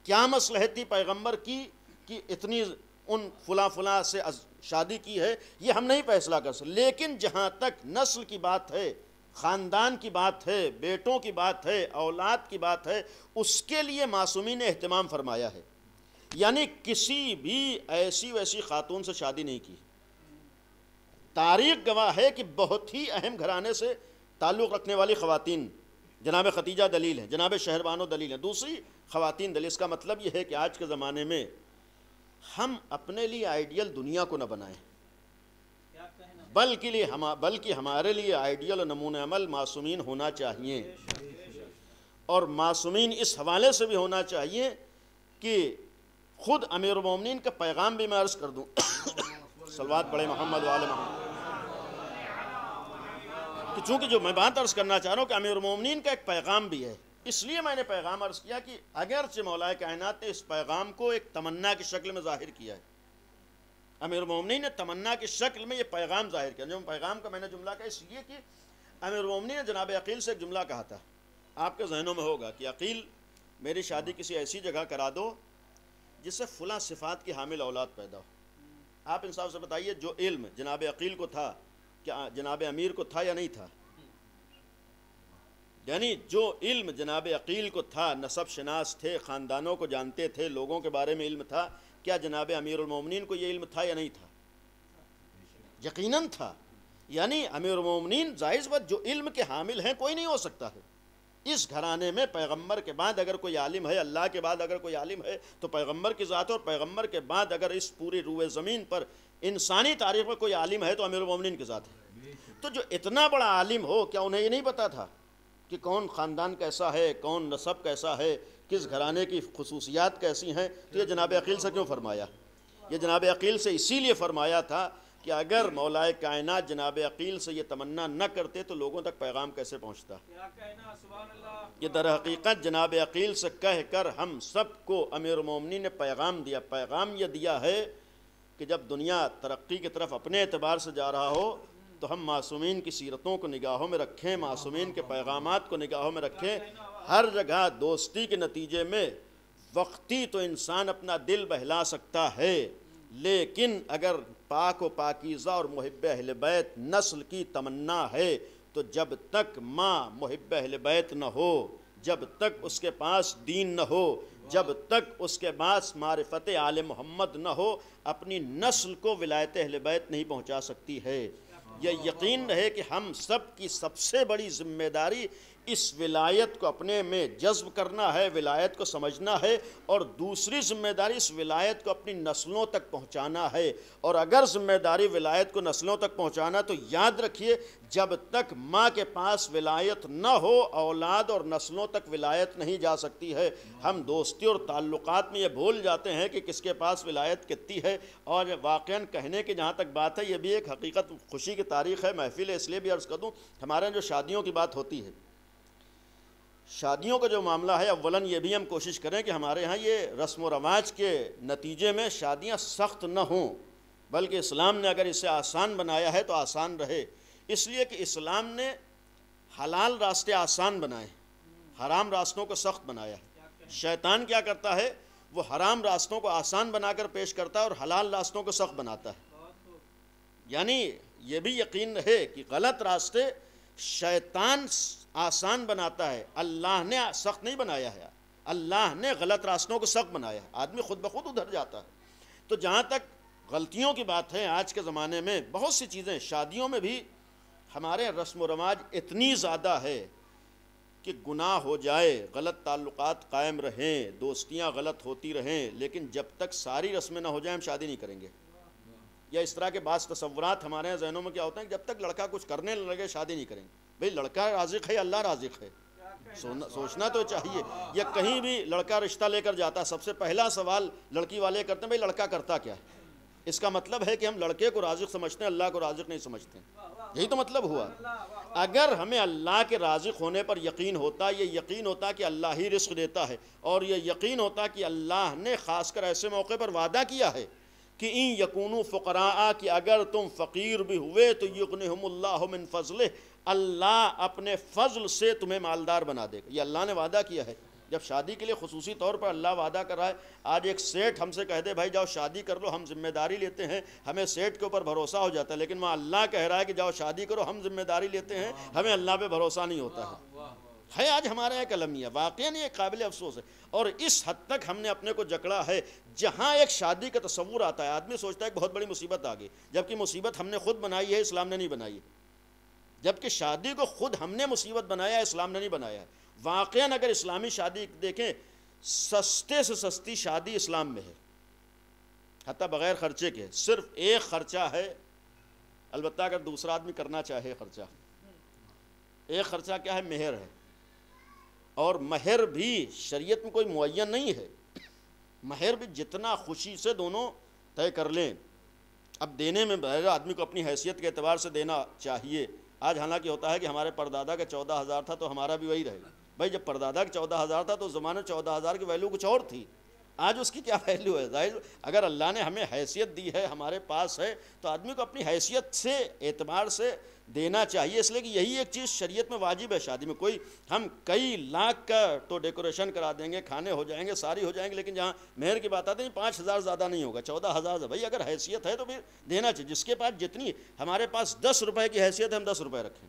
کیا مصلحت تھی پیغمبر کی کہ اتنی ان فلاں سے شادی کی ہے، یہ ہم نہیں فیصلہ کر سکتے. لیکن جہاں تک نسل کی بات ہے، خاندان کی بات ہے، بیٹوں کی بات ہے، اولاد کی بات ہے، اس کے لیے معصومین نے اہتمام فرمایا ہے. یعنی کسی بھی ایسی ویسی خاتون سے شادی نہیں کی. تاریخ گواہ ہے کہ بہت ہی اہم گھرانے سے تعلق رکھنے والی خواتین، جناب خدیجہ دلیل ہیں، جناب شہربانو دلیل ہیں، دوسری خواتین دلیل. اس کا مطلب یہ ہے کہ آج کے زمانے میں ہم اپنے لیے آئیڈیل دنیا کو نہ بنائیں، بلکہ ہمارے لیے آئیڈیل و نمونہ عمل معصومین ہونا چاہیے. اور معصومین اس حوالے سے بھی ہونا چاہیے کہ خود امیر المومنین کا پیغام بھی میں عرض کر دوں. صلوات پڑھے محمد و آل محمد. کہ چونکہ جو میں بات عرض کرنا چاہ رہا ہوں کہ امیر المومنین کا ایک پیغام بھی ہے، اس لیے میں نے پیغام عرض کیا کہ اگرچہ مولا کائنات نے اس پیغام کو ایک تمنا کی شکل میں ظاہر کیا ہے، امیر المومنین نے تمنا کی شکل میں یہ پیغام ظاہر کیا. جو پیغام کا میں نے جملہ کہا اس لیے کہ امیر المومنین نے جناب عقیل سے ایک جملہ کہا تھا، آپ کے ذہنوں میں ہوگا کہ عقیل میری شادی کسی ایسی جگہ کرا دو جس سے فلاں صفات کی حامل اولاد پیدا ہو. آپ انصاف سے بتائیے جو علم جناب عقیل کو تھا کیا جناب امیر کو تھا یا نہیں تھا؟ یعنی جو علم جناب عقیل کو تھا، نسب شناس تھے، خاندانوں کو جانتے تھے، لوگوں کے بارے میں علم تھا، کیا جناب امیر المومنین کو یہ علم تھا یا نہیں تھا؟ یقیناً تھا. یعنی امیر المومنین ظاہر بات جو علم کے حامل ہیں کوئی نہیں ہو سکتا ہے. اس گھرانے میں پیغمبر کے بعد اگر کوئی عالم ہے، اللہ کے بعد اگر کوئی عالم ہے تو پیغمبر کی ذات ہے، اور پیغمبر کے بعد اگر اس پوری روئے زمین پر انسانی تاریخ میں کوئی عالم ہے تو امیر المومنین کی ذات ہے. تو جو اتنا بڑا عالم ہو، کیا انہیں یہ نہیں پتا تھا کہ کون خاندان کیسا ہے، کون نسب کیسا ہے، کس گھرانے کی خصوصیات کیسی ہیں؟ تو یہ جناب عقیل سے کیوں فرمایا؟ یہ جناب عقیل سے اسی لیے فرمایا تھا کہ اگر مولا کائنات جناب عقیل سے یہ تمنا نہ کرتے تو لوگوں تک پیغام کیسے پہنچتا؟ یہ در حقیقت جناب عقیل سے کہہ کر ہم سب کو امیر المومنین نے پیغام دیا. پیغام یہ دیا ہے کہ جب دنیا ترقی کی طرف اپنے اعتبار سے جا رہا ہو تو ہم معصومین کی سیرتوں کو نگاہوں میں رکھیں، معصومین کے پیغامات کو نگاہوں میں رکھیں. ہر جگہ دوستی کے نتیجے میں وقتی تو انسان اپنا دل بہلا سکتا ہے، لیکن اگر پاک و پاکیزہ اور محب اہل بیت نسل کی تمنا ہے تو جب تک ماں محب اہل بیت نہ ہو، جب تک اس کے پاس دین نہ ہو، جب تک اس کے پاس معرفت آل محمد نہ ہو، اپنی نسل کو ولایت اہل بیت نہیں پہنچا سکتی ہے. یہ یقین رہے کہ ہم سب کی سب سے بڑی ذمہ داری اس ولایت کو اپنے میں جذب کرنا ہے، ولایت کو سمجھنا ہے، اور دوسری ذمہ داری اس ولایت کو اپنی نسلوں تک پہنچانا ہے. اور اگر ذمہ داری ولایت کو نسلوں تک پہنچانا تو یاد رکھیے جب تک ماں کے پاس ولایت نہ ہو اولاد اور نسلوں تک ولایت نہیں جا سکتی ہے. ہم دوستی اور تعلقات میں یہ بھول جاتے ہیں کہ کس کے پاس ولایت کتنی ہے، اور واقعاً کہنے کی جہاں تک بات ہے یہ بھی ایک حقیقت خوشی کی تاریخ ہے. محفل ہے اس لیے بھی عرض کر دوں، ہمارے یہاں جو شادیوں کی بات ہوتی ہے، شادیوں کا جو معاملہ ہے، اولاً یہ بھی ہم کوشش کریں کہ ہمارے ہاں یہ رسم و رواج کے نتیجے میں شادیاں سخت نہ ہوں، بلکہ اسلام نے اگر اسے آسان بنایا ہے تو آسان رہے. اس لیے کہ اسلام نے حلال راستے آسان بنائے، حرام راستوں کو سخت بنایا ہے. شیطان کیا کرتا ہے؟ وہ حرام راستوں کو آسان بنا کر پیش کرتا ہے اور حلال راستوں کو سخت بناتا ہے. یعنی یہ بھی یقین رہے کہ غلط راستے شیطان آسان بناتا ہے، اللہ نے سخت نہیں بنایا ہے. اللہ نے غلط راستوں کو سخت بنایا ہے، آدمی خود بخود ادھر جاتا ہے. تو جہاں تک غلطیوں کی بات ہے، آج کے زمانے میں بہت سی چیزیں، شادیوں میں بھی ہمارے رسم و رواج اتنی زیادہ ہے کہ گناہ ہو جائے، غلط تعلقات قائم رہیں، دوستیاں غلط ہوتی رہیں، لیکن جب تک ساری رسمیں نہ ہو جائیں ہم شادی نہیں کریں گے. یا اس طرح کے بعض تصورات ہمارے ذہنوں میں کیا ہوتے ہیں کہ جب تک لڑکا کچھ کرنے نہ لگے شادی نہیں کریں گے. بھئی لڑکا رازق ہے، اللہ رازق ہے، سوچنا تو چاہیے. یا کہیں بھی لڑکا رشتہ لے کر جاتا ہے، سب سے پہلا سوال لڑکی والے کرتے ہیں بھئی لڑکا کرتا کیا ہے. اس کا مطلب ہے کہ ہم لڑکے کو رازق سمجھتے ہیں، اللہ کو رازق نہیں سمجھتے. یہی تو مطلب ہوا. اگر ہمیں اللہ کے رازق ہونے پر یقین ہوتا، یہ یقین ہوتا کہ اللہ ہی رزق دیتا ہے، اور یہ یقین ہوتا کہ اللہ نے خاص کر ایسے موقع پر وعدہ کیا ہے کہ ان یکونوا فقراء، کہ اگر تم فقیر بھی ہوئے تو یغنہم اللہ من فضلہ، اللہ اپنے فضل سے تمہیں مالدار بنا دے گا. یہ اللہ نے وعدہ کیا ہے. جب شادی کے لیے خصوصی طور پر اللہ وعدہ کر رہا ہے، آج ایک سیٹ ہم سے کہہ دے بھائی جاؤ شادی کر لو، ہم ذمہ داری لیتے ہیں، ہمیں سیٹ کے اوپر بھروسہ ہو جاتا ہے. لیکن وہاں اللہ کہہ رہا ہے کہ جاؤ شادی کرو، ہم ذمہ داری لیتے ہیں، ہمیں اللہ پہ بھروسہ نہیں ہوتا ہے. آج ہمارا ایک المیہ واقعاً یہ قابل افسوس ہے. اور اس حد تک ہم نے اپنے کو جکڑا ہے، جہاں ایک شادی کا تصور آتا ہے آدمی سوچتا ہے کہ بہت بڑی مصیبت آ گئی، جبکہ مصیبت ہم نے خود بنائی ہے، اسلام نے نہیں بنائی ہے. جبکہ شادی کو خود ہم نے مصیبت بنایا ہے، اسلام نے نہیں بنایا ہے. واقعاً اگر اسلامی شادی دیکھیں، سستے سے سستی شادی اسلام میں ہے، حتیٰ بغیر خرچے کے. صرف ایک خرچہ ہے، البتہ اگر دوسرا آدمی کرنا چاہے خرچہ. ایک خرچہ کیا ہے؟ مہر ہے. اور مہر بھی شریعت میں کوئی معین نہیں ہے. مہر بھی جتنا خوشی سے دونوں طے کر لیں. اب دینے میں بغیر آدمی کو اپنی حیثیت کے اعتبار سے دینا چاہیے. آج حالانکہ ہوتا ہے کہ ہمارے پردادا کا 14,000 تھا تو ہمارا بھی وہی رہے گا. بھائی جب پردادا کا 14,000 تھا تو اس زمانے میں 14,000 کی ویلیو کچھ اور تھی، آج اس کی کیا ویلیو ہے. ظاہر اگر اللہ نے ہمیں حیثیت دی ہے، ہمارے پاس ہے، تو آدمی کو اپنی حیثیت سے اعتبار سے دینا چاہیے. اس لیے کہ یہی ایک چیز شریعت میں واجب ہے. شادی میں کوئی ہم کئی لاکھ کا تو ڈیکوریشن کرا دیں گے، کھانے ہو جائیں گے، ساری ہو جائیں گے، لیکن جہاں مہر کی بات آتی ہے 5,000 زیادہ نہیں ہوگا، 14,000 ہے. بھائی اگر حیثیت ہے تو پھر دینا چاہیے. جس کے پاس جتنی، ہمارے پاس 10 روپے کی حیثیت ہے، ہم 10 روپے رکھیں.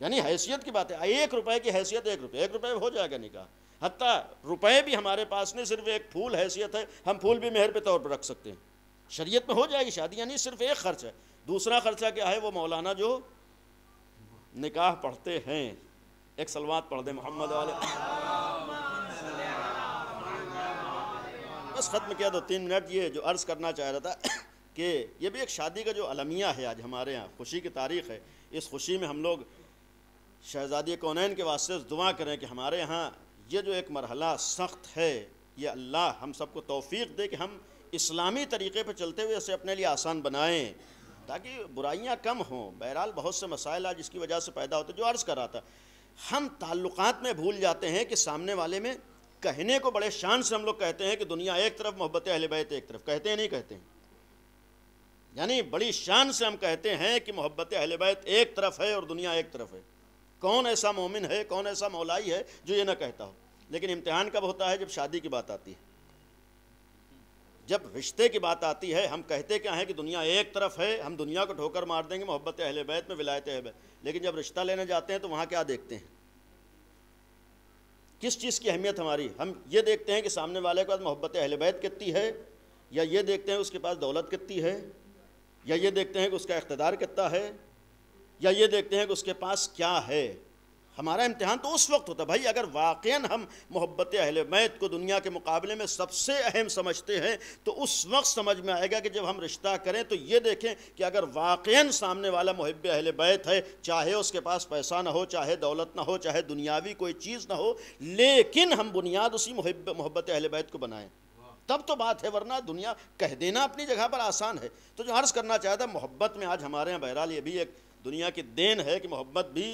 یعنی حیثیت کی بات ہے. 1 روپے کی حیثیت 1 روپے، 1 روپے ہو جائے گا نکاح. حتیٰ روپے بھی ہمارے پاس نہیں، صرف ایک پھول حیثیت ہے، ہم پھول بھی مہر پہ طور پر رکھ سکتے ہیں. شریعت میں ہو جائے گی شادی. یعنی صرف ایک خرچ ہے. دوسرا خرچہ کیا ہے؟ وہ مولانا جو نکاح پڑھتے ہیں، ایک صلوات پڑھ دیں محمد والے. بس ختم کیا 2-3 منٹ. یہ جو عرض کرنا چاہ رہا تھا کہ یہ بھی ایک شادی کا جو المیہ ہے آج ہمارے ہاں، خوشی کی تاریخ ہے. اس خوشی میں ہم لوگ شہزادی کونین کے واسطے دعا کریں کہ ہمارے ہاں یہ جو ایک مرحلہ سخت ہے، یہ اللہ ہم سب کو توفیق دے کہ ہم اسلامی طریقے پہ چلتے ہوئے اسے اپنے لیے آسان بنائیں تاکہ برائیاں کم ہوں. بہرحال بہت سے مسائل آج اس کی وجہ سے پیدا ہوتے. جو عرض کر رہا تھا، ہم تعلقات میں بھول جاتے ہیں کہ سامنے والے میں کہنے کو بڑے شان سے ہم لوگ کہتے ہیں کہ دنیا ایک طرف، محبت اہل بیت ایک طرف. کہتے ہیں نہیں کہتے ہیں؟ یعنی بڑی شان سے ہم کہتے ہیں کہ محبت اہل بیت ایک طرف ہے اور دنیا ایک طرف ہے. کون ایسا مومن ہے، کون ایسا مولائی ہے جو یہ نہ کہتا ہو؟ لیکن امتحان کب ہوتا ہے؟ جب شادی کی بات آتی ہے، جب رشتے کی بات آتی ہے. ہم کہتے کیا ہیں کہ دنیا ایک طرف ہے، ہم دنیا کو ٹھوکر مار دیں گے محبت اہل بیت میں، ولایت اہل بیت. لیکن جب رشتہ لینے جاتے ہیں تو وہاں کیا دیکھتے ہیں؟ کس چیز کی اہمیت ہماری؟ ہم یہ دیکھتے ہیں کہ سامنے والے کے پاس محبت اہل بیت کتنی ہے، یا یہ دیکھتے ہیں اس کے پاس دولت کتنی ہے، یا یہ دیکھتے ہیں کہ اس کا اقتدار کتنا ہے، یا یہ دیکھتے ہیں کہ اس کے پاس کیا ہے. ہمارا امتحان تو اس وقت ہوتا ہے بھائی اگر واقعاً ہم محبت اہل بیت کو دنیا کے مقابلے میں سب سے اہم سمجھتے ہیں تو اس وقت سمجھ میں آئے گا کہ جب ہم رشتہ کریں تو یہ دیکھیں کہ اگر واقعاً سامنے والا محب اہل بیت ہے، چاہے اس کے پاس پیسہ نہ ہو، چاہے دولت نہ ہو، چاہے دنیاوی کوئی چیز نہ ہو، لیکن ہم بنیاد اسی محبت اہل بیت کو بنائیں، تب تو بات ہے. ورنہ دنیا کہہ دینا اپنی جگہ پر آسان ہے. تو جو عرض کرنا چاہتا محبت میں آج ہمارے یہاں بہرحال یہ بھی ایک دنیا کی دین ہے کہ محبت بھی،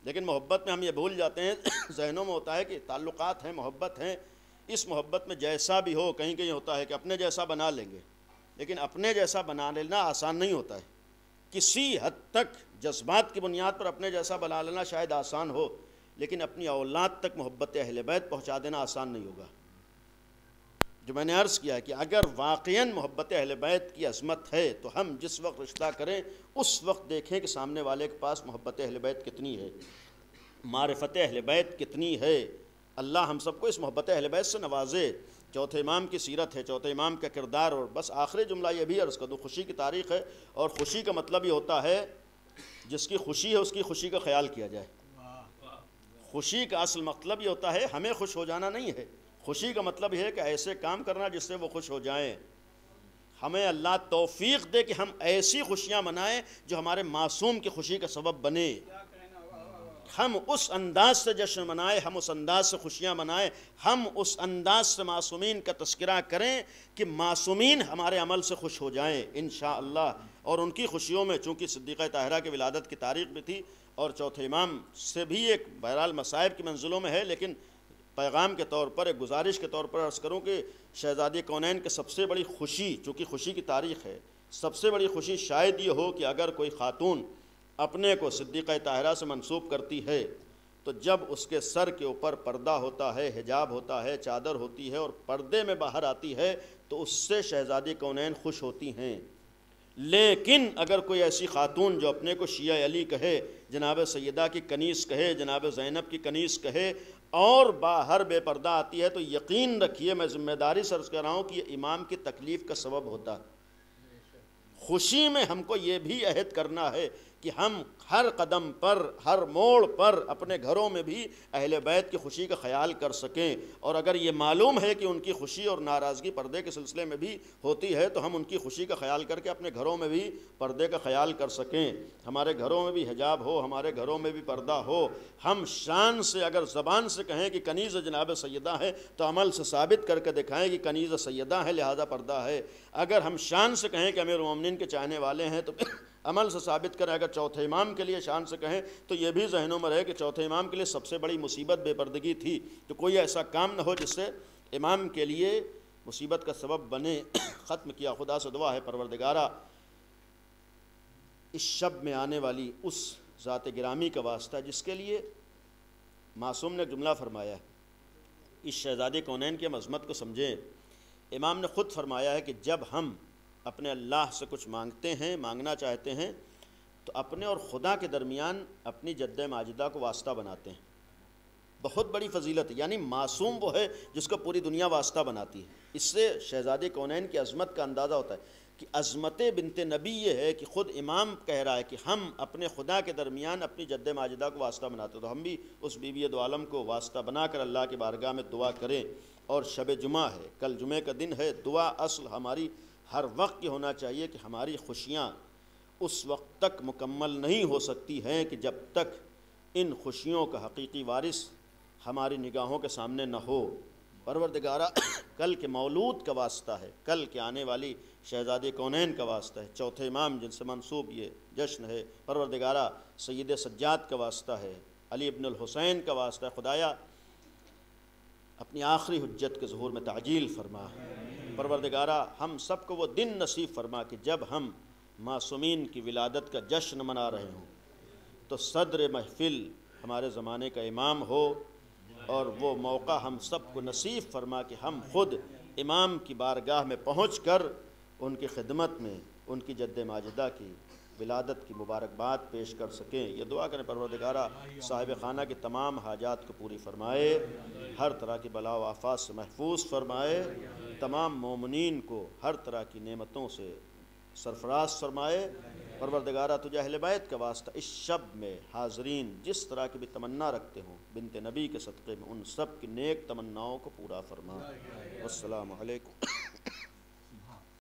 لیکن محبت میں ہم یہ بھول جاتے ہیں ذہنوں میں ہوتا ہے کہ تعلقات ہیں، محبت ہیں. اس محبت میں جیسا بھی ہو، کہیں کہیں ہوتا ہے کہ اپنے جیسا بنا لیں گے، لیکن اپنے جیسا بنا لینا آسان نہیں ہوتا ہے. کسی حد تک جذبات کی بنیاد پر اپنے جیسا بنا لینا شاید آسان ہو، لیکن اپنی اولاد تک محبت اہل بیت پہنچا دینا آسان نہیں ہوگا. جو میں نے عرض کیا ہے کہ اگر واقعاً محبت اہل بیت کی عظمت ہے تو ہم جس وقت رشتہ کریں اس وقت دیکھیں کہ سامنے والے کے پاس محبت اہل بیت کتنی ہے، معرفت اہل بیت کتنی ہے. اللہ ہم سب کو اس محبت اہل بیت سے نوازے. چوتھے امام کی سیرت ہے، چوتھے امام کا کردار. اور بس آخری جملہ یہ بھی عرض کر دوں، خوشی کی تاریخ ہے، اور خوشی کا مطلب یہ ہوتا ہے جس کی خوشی ہے اس کی خوشی کا خیال کیا جائے. خوشی کا اصل مطلب یہ ہوتا ہے ہمیں خوش ہو جانا نہیں ہے. خوشی کا مطلب یہ ہے کہ ایسے کام کرنا جس سے وہ خوش ہو جائیں. ہمیں اللہ توفیق دے کہ ہم ایسی خوشیاں منائیں جو ہمارے معصوم کی خوشی کا سبب بنے. ہم اس انداز سے جشن منائیں، ہم اس انداز سے خوشیاں منائیں، ہم اس انداز سے معصومین کا تذکرہ کریں کہ معصومین ہمارے عمل سے خوش ہو جائیں انشاءاللہ. اور ان کی خوشیوں میں چونکہ صدیقہ طاہرہ کی ولادت کی تاریخ بھی تھی اور چوتھے امام سے بھی ایک بہرحال مصائب کی منزلوں میں ہے، لیکن پیغام کے طور پر، ایک گزارش کے طور پر عرض کروں کہ شہزادی کونین کی سب سے بڑی خوشی، چونکہ خوشی کی تاریخ ہے، سب سے بڑی خوشی شاید یہ ہو کہ اگر کوئی خاتون اپنے کو صدیقہ طاہرہ سے منسوب کرتی ہے تو جب اس کے سر کے اوپر پردہ ہوتا ہے، حجاب ہوتا ہے، چادر ہوتی ہے اور پردے میں باہر آتی ہے تو اس سے شہزادی کونین خوش ہوتی ہیں. لیکن اگر کوئی ایسی خاتون جو اپنے کو شیعہ علی کہے، جناب سیدہ کی کنیز کہے، جناب زینب کی کنیز کہے اور باہر بے پردہ آتی ہے تو یقین رکھیے، میں ذمہ داری سے عرض کر رہا ہوں کہ یہ امام کی تکلیف کا سبب ہوتا ہے. خوشی میں ہم کو یہ بھی عہد کرنا ہے کہ ہم ہر قدم پر، ہر موڑ پر اپنے گھروں میں بھی اہل بیت کی خوشی کا خیال کر سکیں. اور اگر یہ معلوم ہے کہ ان کی خوشی اور ناراضگی پردے کے سلسلے میں بھی ہوتی ہے تو ہم ان کی خوشی کا خیال کر کے اپنے گھروں میں بھی پردے کا خیال کر سکیں. ہمارے گھروں میں بھی حجاب ہو، ہمارے گھروں میں بھی پردہ ہو. ہم شان سے اگر زبان سے کہیں کہ کنیز جناب سیدہ ہے تو عمل سے ثابت کر کے دکھائیں کہ کنیز سیدہ ہے لہذا پردہ ہے. اگر ہم شان سے کہیں کہ امیر المومنین کے چاہنے والے ہیں تو عمل سے ثابت کریں. اگر چوتھے امام کے لیے شان سے کہیں تو یہ بھی ذہنوں میں رہے کہ چوتھے امام کے لیے سب سے بڑی مصیبت بے پردگی تھی، تو کوئی ایسا کام نہ ہو جس سے امام کے لیے مصیبت کا سبب بنے. ختم کیا. خدا سے دعا ہے پروردگارہ اس شب میں آنے والی اس ذات گرامی کا واسطہ جس کے لیے معصوم نے جملہ فرمایا ہے، اس شہزادی کونین کی عظمت کو سمجھیں. امام نے خود فرمایا ہے کہ جب ہم اپنے اللہ سے کچھ مانگتے ہیں، مانگنا چاہتے ہیں تو اپنے اور خدا کے درمیان اپنی جد ماجدہ کو واسطہ بناتے ہیں. بہت بڑی فضیلت ہے، یعنی معصوم وہ ہے جس کو پوری دنیا واسطہ بناتی ہے۔ اس سے شہزادے کونین کی عظمت کا اندازہ ہوتا ہے کہ عظمت بنت نبی یہ ہے کہ خود امام کہہ رہا ہے کہ ہم اپنے خدا کے درمیان اپنی جد ماجدہ کو واسطہ بناتے ہیں، تو ہم بھی اس بی بی دو عالم کو واسطہ بنا کر اللہ کی بارگاہ میں دعا کریں۔ اور شب جمعہ ہے، کل جمعہ کا دن ہے، دعا اصل ہماری ہر وقت یہ ہونا چاہیے کہ ہماری خوشیاں اس وقت تک مکمل نہیں ہو سکتی ہیں کہ جب تک ان خوشیوں کا حقیقی وارث ہماری نگاہوں کے سامنے نہ ہو۔ پروردگارہ کل کے مولود کا واسطہ ہے، کل کے آنے والی شہزادے کونین کا واسطہ ہے، چوتھے امام جن سے منسوب یہ جشن ہے، پروردگارہ سید سجاد کا واسطہ ہے، علی ابن الحسین کا واسطہ ہے۔ خدایا اپنی آخری حجت کے ظہور میں تعجیل فرما۔ پروردگارہ ہم سب کو وہ دن نصیب فرما کہ جب ہم معصومین کی ولادت کا جشن منا رہے ہوں تو صدر محفل ہمارے زمانے کا امام ہو، اور وہ موقع ہم سب کو نصیب فرما کہ ہم خود امام کی بارگاہ میں پہنچ کر ان کی خدمت میں ان کی جد ماجدہ کی ولادت کی مبارکباد پیش کر سکیں۔ یہ دعا کریں پروردگارہ صاحب خانہ کی تمام حاجات کو پوری فرمائے، ہر طرح کی بلا و آفات سے محفوظ فرمائے، تمام مومنین کو ہر طرح کی نعمتوں سے سرفراز فرمائے۔ پروردگارہ تجھے اہل بیت کا واسطہ اس شب میں حاضرین جس طرح کی بھی تمنا رکھتے ہوں بنت نبی کے صدقے میں ان سب کی نیک تمناؤں کو پورا فرما۔ والسلام علیکم۔